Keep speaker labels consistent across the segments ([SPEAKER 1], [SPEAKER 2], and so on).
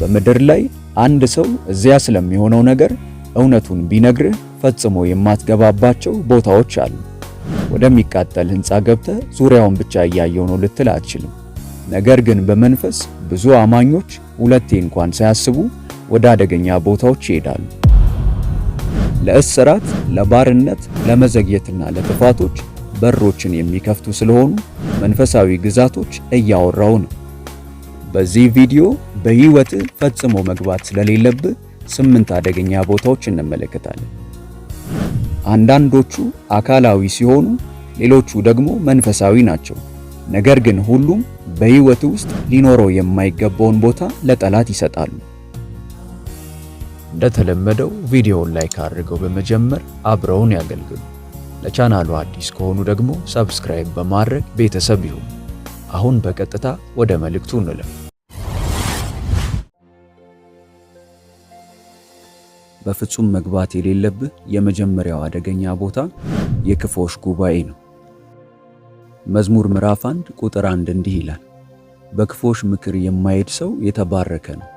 [SPEAKER 1] በምድር ላይ አንድ ሰው እዚያ ስለሚሆነው ነገር እውነቱን ቢነግርህ ፈጽሞ የማትገባባቸው ቦታዎች አሉ። ወደሚቃጠል ሕንፃ ገብተህ ዙሪያውን ብቻ እያየው ነው ልትል አትችልም። ነገር ግን በመንፈስ ብዙ አማኞች ሁለቴ እንኳን ሳያስቡ ወደ አደገኛ ቦታዎች ይሄዳሉ። ለእስራት፣ ለባርነት፣ ለመዘግየትና ለጥፋቶች በሮችን የሚከፍቱ ስለሆኑ መንፈሳዊ ግዛቶች እያወራው ነው። በዚህ ቪዲዮ በሕይወትህ ፈጽሞ መግባት ስለሌለብህ 8 አደገኛ ቦታዎች እንመለከታለን። አንዳንዶቹ አካላዊ ሲሆኑ ሌሎቹ ደግሞ መንፈሳዊ ናቸው። ነገር ግን ሁሉም በሕይወት ውስጥ ሊኖረው የማይገባውን ቦታ ለጠላት ይሰጣሉ። እንደተለመደው ቪዲዮውን ላይክ አድርገው በመጀመር አብረውን ያገልግሉ። ለቻናሉ አዲስ ከሆኑ ደግሞ ሰብስክራይብ በማድረግ ቤተሰብ ይሁኑ። አሁን በቀጥታ ወደ መልእክቱ እንለፍ። በፍጹም መግባት የሌለብህ የመጀመሪያው አደገኛ ቦታ የክፉዎች ጉባኤ ነው። መዝሙር ምዕራፍ 1 ቁጥር 1 እንዲህ ይላል፣ በክፉዎች ምክር የማይሄድ ሰው የተባረከ ነው።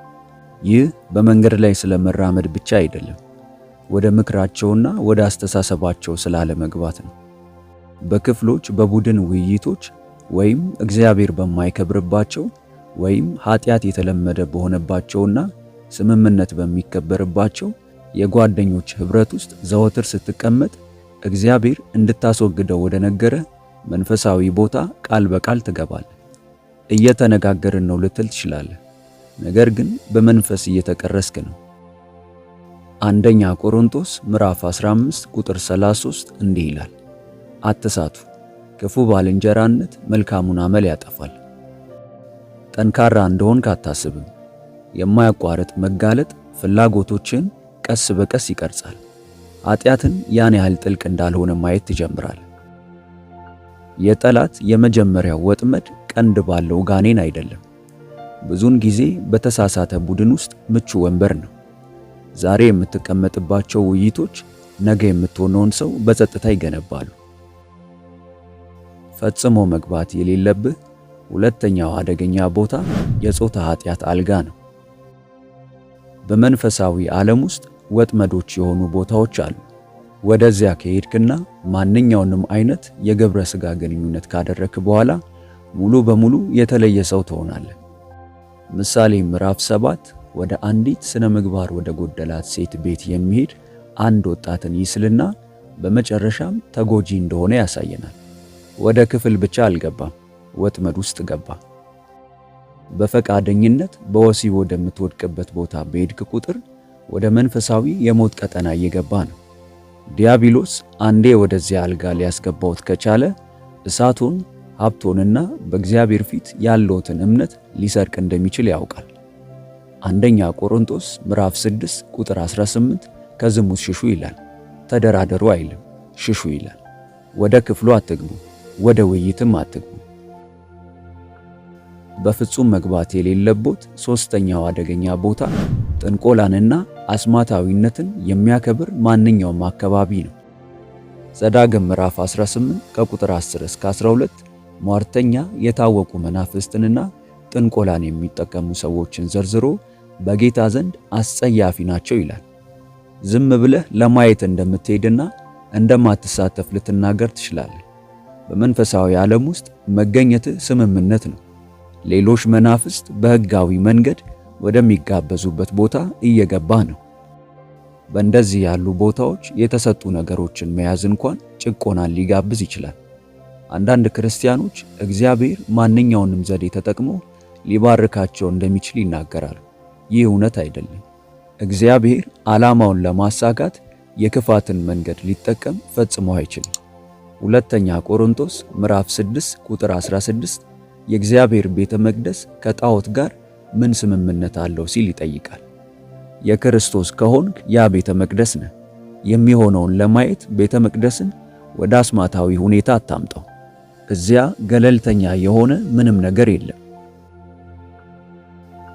[SPEAKER 1] ይህ በመንገድ ላይ ስለመራመድ ብቻ አይደለም፣ ወደ ምክራቸውና ወደ አስተሳሰባቸው ስላለመግባት ነው። በክፍሎች፣ በቡድን ውይይቶች ወይም እግዚአብሔር በማይከብርባቸው ወይም ኃጢአት የተለመደ በሆነባቸውና ስምምነት በሚከበርባቸው የጓደኞች ኅብረት ውስጥ ዘወትር ስትቀመጥ እግዚአብሔር እንድታስወግደው ወደ ነገረ መንፈሳዊ ቦታ ቃል በቃል ትገባለህ። እየተነጋገርን ነው ልትል ትችላለህ፣ ነገር ግን በመንፈስ እየተቀረስክ ነው። አንደኛ ቆሮንቶስ ምዕራፍ 15 ቁጥር 33 እንዲህ ይላል፣ አትሳቱ፣ ክፉ ባልንጀራነት መልካሙን አመል ያጠፋል። ጠንካራ እንደሆንክ አታስብም። የማያቋርጥ መጋለጥ ፍላጎቶችን ቀስ በቀስ ይቀርጻል። ኃጢአትን ያን ያህል ጥልቅ እንዳልሆነ ማየት ትጀምራለህ። የጠላት የመጀመሪያው ወጥመድ ቀንድ ባለው ጋኔን አይደለም። ብዙውን ጊዜ በተሳሳተ ቡድን ውስጥ ምቹ ወንበር ነው። ዛሬ የምትቀመጥባቸው ውይይቶች ነገ የምትሆነውን ሰው በጸጥታ ይገነባሉ። ፈጽሞ መግባት የሌለብህ ሁለተኛው አደገኛ ቦታ የጾታ ኃጢአት አልጋ ነው። በመንፈሳዊ ዓለም ውስጥ ወጥመዶች የሆኑ ቦታዎች አሉ። ወደዚያ ከሄድክና ማንኛውንም አይነት የግብረ ሥጋ ግንኙነት ካደረክ በኋላ ሙሉ በሙሉ የተለየ ሰው ትሆናለህ። ምሳሌ ምዕራፍ 7 ወደ አንዲት ስነ ምግባር ወደ ጎደላት ሴት ቤት የሚሄድ አንድ ወጣትን ይስልና በመጨረሻም ተጎጂ እንደሆነ ያሳየናል። ወደ ክፍል ብቻ አልገባም፣ ወጥመድ ውስጥ ገባ። በፈቃደኝነት በወሲብ ወደምትወድቅበት ቦታ በሄድክ ቁጥር ወደ መንፈሳዊ የሞት ቀጠና እየገባ ነው። ዲያብሎስ አንዴ ወደዚያ አልጋ ሊያስገባውት ከቻለ እሳቱን፣ ሀብቶንና በእግዚአብሔር ፊት ያለውትን እምነት ሊሰርቅ እንደሚችል ያውቃል። አንደኛ ቆሮንቶስ ምዕራፍ 6 ቁጥር 18 ከዝሙት ሽሹ ይላል። ተደራደሩ አይልም፣ ሽሹ ይላል። ወደ ክፍሉ አትግቡ፣ ወደ ውይይትም አትግቡ። በፍጹም መግባት የሌለበት ሶስተኛው አደገኛ ቦታ ጥንቆላንና አስማታዊነትን የሚያከብር ማንኛውም አካባቢ ነው። ዘዳግም ምዕራፍ 18 ከቁጥር 10 እስከ 12 ሟርተኛ፣ የታወቁ መናፍስትንና ጥንቆላን የሚጠቀሙ ሰዎችን ዘርዝሮ በጌታ ዘንድ አስጸያፊ ናቸው ይላል። ዝም ብለህ ለማየት እንደምትሄድና እንደማትሳተፍ ልትናገር ትችላለህ። በመንፈሳዊ ዓለም ውስጥ መገኘትህ ስምምነት ነው። ሌሎች መናፍስት በሕጋዊ መንገድ ወደሚጋበዙበት ቦታ እየገባ ነው። በእንደዚህ ያሉ ቦታዎች የተሰጡ ነገሮችን መያዝ እንኳን ጭቆናን ሊጋብዝ ይችላል። አንዳንድ ክርስቲያኖች እግዚአብሔር ማንኛውንም ዘዴ ተጠቅሞ ሊባርካቸው እንደሚችል ይናገራሉ። ይህ እውነት አይደለም። እግዚአብሔር ዓላማውን ለማሳካት የክፋትን መንገድ ሊጠቀም ፈጽሞ አይችልም። ሁለተኛ ቆሮንቶስ ምዕራፍ 6 ቁጥር 16 የእግዚአብሔር ቤተ መቅደስ ከጣዖት ጋር ምን ስምምነት አለው ሲል ይጠይቃል። የክርስቶስ ከሆንክ ያ ቤተ መቅደስ ነህ። የሚሆነውን ለማየት ቤተ መቅደስን ወደ አስማታዊ ሁኔታ አታምጣው። እዚያ ገለልተኛ የሆነ ምንም ነገር የለም።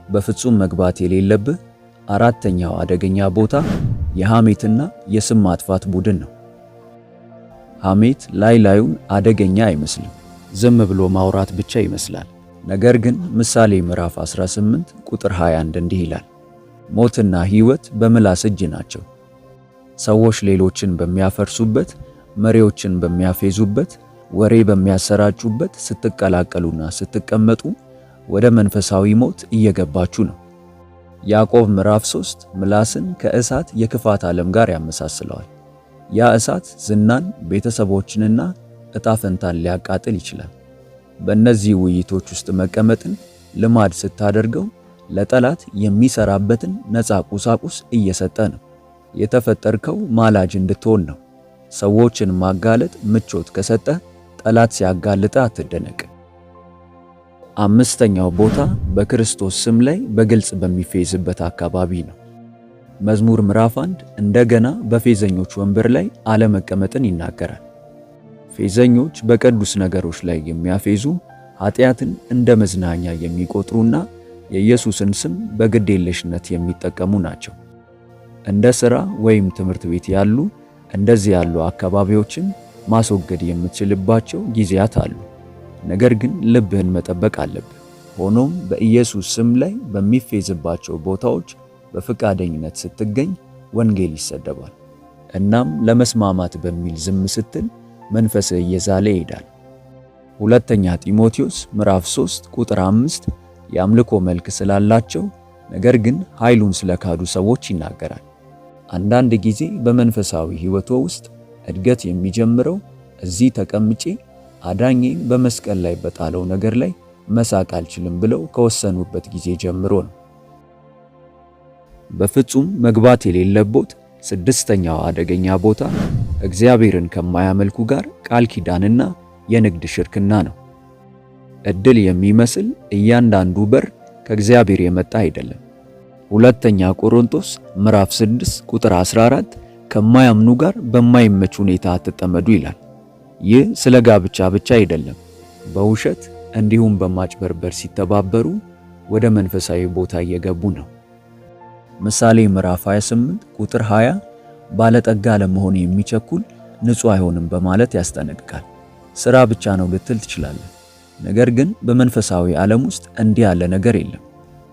[SPEAKER 1] በፍጹም መግባት የሌለብህ አራተኛው አደገኛ ቦታ የሐሜትና የስም ማጥፋት ቡድን ነው። ሐሜት ላይ ላዩን አደገኛ አይመስልም። ዝም ብሎ ማውራት ብቻ ይመስላል። ነገር ግን ምሳሌ ምዕራፍ 18 ቁጥር 21 እንዲህ ይላል፣ ሞትና ሕይወት በምላስ እጅ ናቸው። ሰዎች ሌሎችን በሚያፈርሱበት፣ መሪዎችን በሚያፌዙበት፣ ወሬ በሚያሰራጩበት ስትቀላቀሉና ስትቀመጡ ወደ መንፈሳዊ ሞት እየገባችሁ ነው። ያዕቆብ ምዕራፍ 3 ምላስን ከእሳት የክፋት ዓለም ጋር ያመሳስለዋል። ያ እሳት ዝናን፣ ቤተሰቦችንና ዕጣ ፈንታን ሊያቃጥል ይችላል። በእነዚህ ውይይቶች ውስጥ መቀመጥን ልማድ ስታደርገው ለጠላት የሚሰራበትን ነፃ ቁሳቁስ እየሰጠ ነው። የተፈጠርከው ማላጅ እንድትሆን ነው። ሰዎችን ማጋለጥ ምቾት ከሰጠ ጠላት ሲያጋልጠ አትደነቅ። አምስተኛው ቦታ በክርስቶስ ስም ላይ በግልጽ በሚፌዝበት አካባቢ ነው። መዝሙር ምዕራፍ 1 እንደገና በፌዘኞች ወንበር ላይ አለመቀመጥን ይናገራል። ፌዘኞች በቅዱስ ነገሮች ላይ የሚያፌዙ፣ ኃጢአትን እንደ መዝናኛ የሚቆጥሩና የኢየሱስን ስም በግዴለሽነት የሚጠቀሙ ናቸው። እንደ ሥራ ወይም ትምህርት ቤት ያሉ እንደዚህ ያሉ አካባቢዎችን ማስወገድ የምትችልባቸው ጊዜያት አሉ። ነገር ግን ልብህን መጠበቅ አለብህ። ሆኖም በኢየሱስ ስም ላይ በሚፌዝባቸው ቦታዎች በፈቃደኝነት ስትገኝ ወንጌል ይሰደባል። እናም ለመስማማት በሚል ዝም ስትል መንፈስህ እየዛለ ይሄዳል። ሁለተኛ ጢሞቴዎስ ምዕራፍ 3 ቁጥር 5 የአምልኮ መልክ ስላላቸው ነገር ግን ኃይሉን ስለካዱ ሰዎች ይናገራል። አንዳንድ ጊዜ በመንፈሳዊ ሕይወቶ ውስጥ እድገት የሚጀምረው እዚህ ተቀምጬ አዳኜን በመስቀል ላይ በጣለው ነገር ላይ መሳቅ አልችልም ብለው ከወሰኑበት ጊዜ ጀምሮ ነው። በፍጹም መግባት የሌለበት ስድስተኛው አደገኛ ቦታ እግዚአብሔርን ከማያመልኩ ጋር ቃል ኪዳንና የንግድ ሽርክና ነው። ዕድል የሚመስል እያንዳንዱ በር ከእግዚአብሔር የመጣ አይደለም። ሁለተኛ ቆሮንቶስ ምዕራፍ 6 ቁጥር 14 ከማያምኑ ጋር በማይመች ሁኔታ አትጠመዱ ይላል። ይህ ስለ ጋብቻ ብቻ አይደለም። በውሸት እንዲሁም በማጭበርበር ሲተባበሩ ወደ መንፈሳዊ ቦታ እየገቡ ነው። ምሳሌ ምዕራፍ 28 ቁጥር 20 ባለጠጋ ለመሆን የሚቸኩል ንጹሕ አይሆንም በማለት ያስጠነቅቃል። ሥራ ብቻ ነው ልትል ትችላለህ። ነገር ግን በመንፈሳዊ ዓለም ውስጥ እንዲህ ያለ ነገር የለም።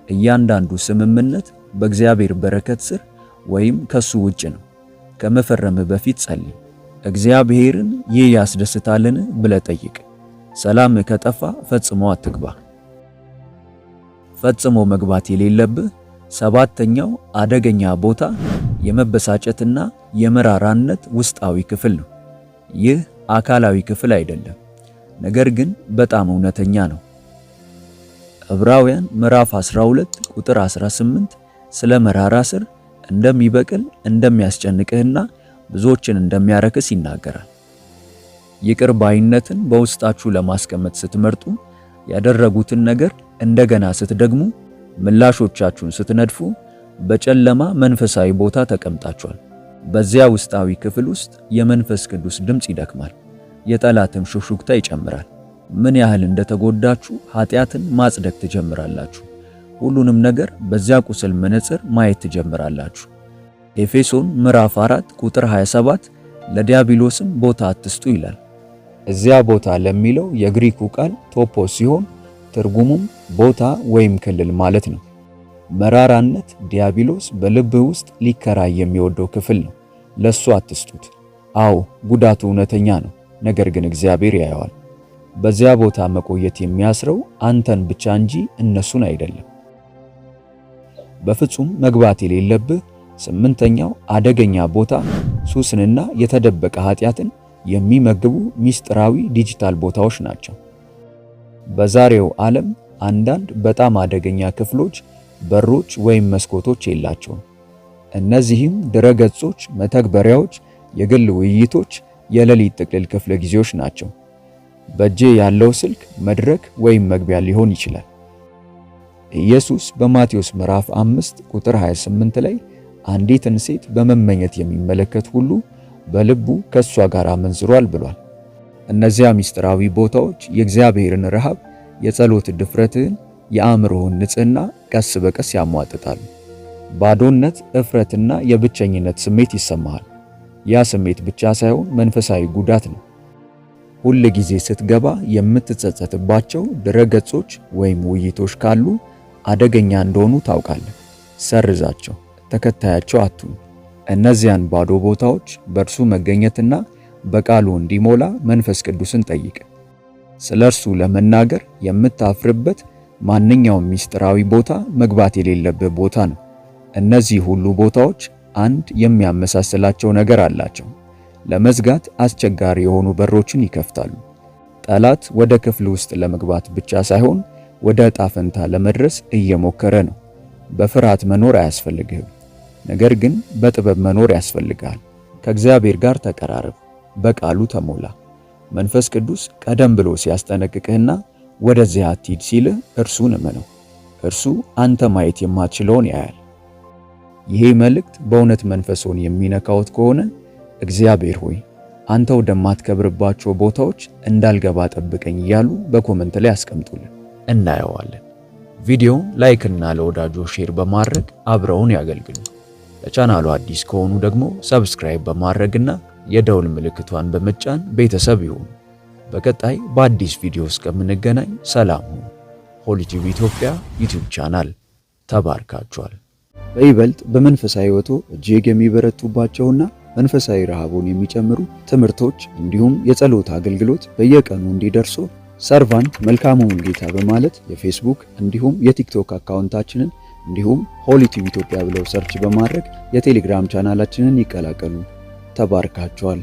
[SPEAKER 1] እያንዳንዱ ስምምነት በእግዚአብሔር በረከት ስር ወይም ከሱ ውጭ ነው። ከመፈረምህ በፊት ጸልይ። እግዚአብሔርን ይህ ያስደስታልን ብለህ ጠይቅ። ሰላም ከጠፋ ፈጽሞ አትግባ። ፈጽሞ መግባት የሌለብህ ሰባተኛው አደገኛ ቦታ የመበሳጨትና የመራራነት ውስጣዊ ክፍል ነው። ይህ አካላዊ ክፍል አይደለም፣ ነገር ግን በጣም እውነተኛ ነው። ዕብራውያን ምዕራፍ 12 ቁጥር 18 ስለ መራራ ስር እንደሚበቅል እንደሚያስጨንቅህና ብዙዎችን እንደሚያረክስ ይናገራል። ይቅር ባይነትን በውስጣችሁ ለማስቀመጥ ስትመርጡ፣ ያደረጉትን ነገር እንደገና ስትደግሙ፣ ምላሾቻችሁን ስትነድፉ በጨለማ መንፈሳዊ ቦታ ተቀምጣችኋል። በዚያ ውስጣዊ ክፍል ውስጥ የመንፈስ ቅዱስ ድምፅ ይደክማል፣ የጠላትም ሹክሹክታ ይጨምራል። ምን ያህል እንደተጎዳችሁ ኃጢአትን ማጽደቅ ትጀምራላችሁ። ሁሉንም ነገር በዚያ ቁስል መነጽር ማየት ትጀምራላችሁ። ኤፌሶን ምዕራፍ 4 ቁጥር 27 ለዲያብሎስም ቦታ አትስጡ ይላል። እዚያ ቦታ ለሚለው የግሪኩ ቃል ቶፖስ ሲሆን ትርጉሙም ቦታ ወይም ክልል ማለት ነው። መራራነት ዲያብሎስ በልብህ ውስጥ ሊከራይ የሚወደው ክፍል ነው። ለሱ አትስጡት። አዎ ጉዳቱ እውነተኛ ነው፣ ነገር ግን እግዚአብሔር ያየዋል። በዚያ ቦታ መቆየት የሚያስረው አንተን ብቻ እንጂ እነሱን አይደለም። በፍጹም መግባት የሌለብህ ስምንተኛው አደገኛ ቦታ ሱስንና የተደበቀ ኃጢአትን የሚመግቡ ሚስጥራዊ ዲጂታል ቦታዎች ናቸው። በዛሬው ዓለም አንዳንድ በጣም አደገኛ ክፍሎች፣ በሮች ወይም መስኮቶች የላቸውም። እነዚህም ድረገጾች፣ መተግበሪያዎች፣ የግል ውይይቶች፣ የሌሊት ጥቅልል ክፍለ ጊዜዎች ናቸው። በእጄ ያለው ስልክ መድረክ ወይም መግቢያ ሊሆን ይችላል። ኢየሱስ በማቴዎስ ምዕራፍ 5 ቁጥር 28 ላይ አንዲትን ሴት በመመኘት የሚመለከት ሁሉ በልቡ ከሷ ጋር አመንዝሯል ብሏል። እነዚያ ሚስጥራዊ ቦታዎች የእግዚአብሔርን ረሃብ፣ የጸሎት ድፍረትህን፣ የአእምሮህን ንጽህና ቀስ በቀስ ያሟጥጣሉ። ባዶነት፣ እፍረትና የብቸኝነት ስሜት ይሰማሃል። ያ ስሜት ብቻ ሳይሆን መንፈሳዊ ጉዳት ነው። ሁል ጊዜ ስትገባ የምትጸጸትባቸው ድረገጾች ወይም ውይይቶች ካሉ አደገኛ እንደሆኑ ታውቃለህ። ሰርዛቸው፣ ተከታያቸው አትሁን። እነዚያን ባዶ ቦታዎች በእርሱ መገኘትና በቃሉ እንዲሞላ መንፈስ ቅዱስን ጠይቅ። ስለ እርሱ ለመናገር የምታፍርበት ማንኛውም ምስጢራዊ ቦታ መግባት የሌለበት ቦታ ነው። እነዚህ ሁሉ ቦታዎች አንድ የሚያመሳስላቸው ነገር አላቸው። ለመዝጋት አስቸጋሪ የሆኑ በሮችን ይከፍታሉ። ጠላት ወደ ክፍል ውስጥ ለመግባት ብቻ ሳይሆን ወደ ዕጣ ፈንታ ለመድረስ እየሞከረ ነው። በፍርሃት መኖር አያስፈልግህም፣ ነገር ግን በጥበብ መኖር ያስፈልጋል። ከእግዚአብሔር ጋር ተቀራረብ፣ በቃሉ ተሞላ። መንፈስ ቅዱስ ቀደም ብሎ ሲያስጠነቅቅህና ወደዚያ አትሂድ ሲልህ እርሱን እመነው። እርሱ አንተ ማየት የማትችለውን ያያል። ይሄ መልእክት በእውነት መንፈስዎን የሚነካዎት ከሆነ እግዚአብሔር ሆይ አንተ ወደማትከብርባቸው ቦታዎች እንዳልገባ ጠብቀኝ እያሉ በኮመንት ላይ አስቀምጡልን፣ እናየዋለን። ቪዲዮውን ላይክ እና ለወዳጆ ሼር በማድረግ አብረውን ያገልግሉ። ለቻናሉ አዲስ ከሆኑ ደግሞ ሰብስክራይብ በማድረግና የደውል ምልክቷን በመጫን ቤተሰብ ይሁኑ። በቀጣይ በአዲስ ቪዲዮ እስከምንገናኝ ሰላም ሁኑ። ሆሊ ቲዩብ ኢትዮጵያ ዩቲዩብ ቻናል ተባርካችኋል። በይበልጥ በመንፈሳዊ ሕይወቶ እጅግ የሚበረቱባቸውና መንፈሳዊ ረሃቡን የሚጨምሩ ትምህርቶች እንዲሁም የጸሎት አገልግሎት በየቀኑ እንዲደርሱ ሰርቫንት መልካሙን ጌታ በማለት የፌስቡክ እንዲሁም የቲክቶክ አካውንታችንን እንዲሁም ሆሊ ቲዩብ ኢትዮጵያ ብለው ሰርች በማድረግ የቴሌግራም ቻናላችንን ይቀላቀሉ። ተባርካችኋል።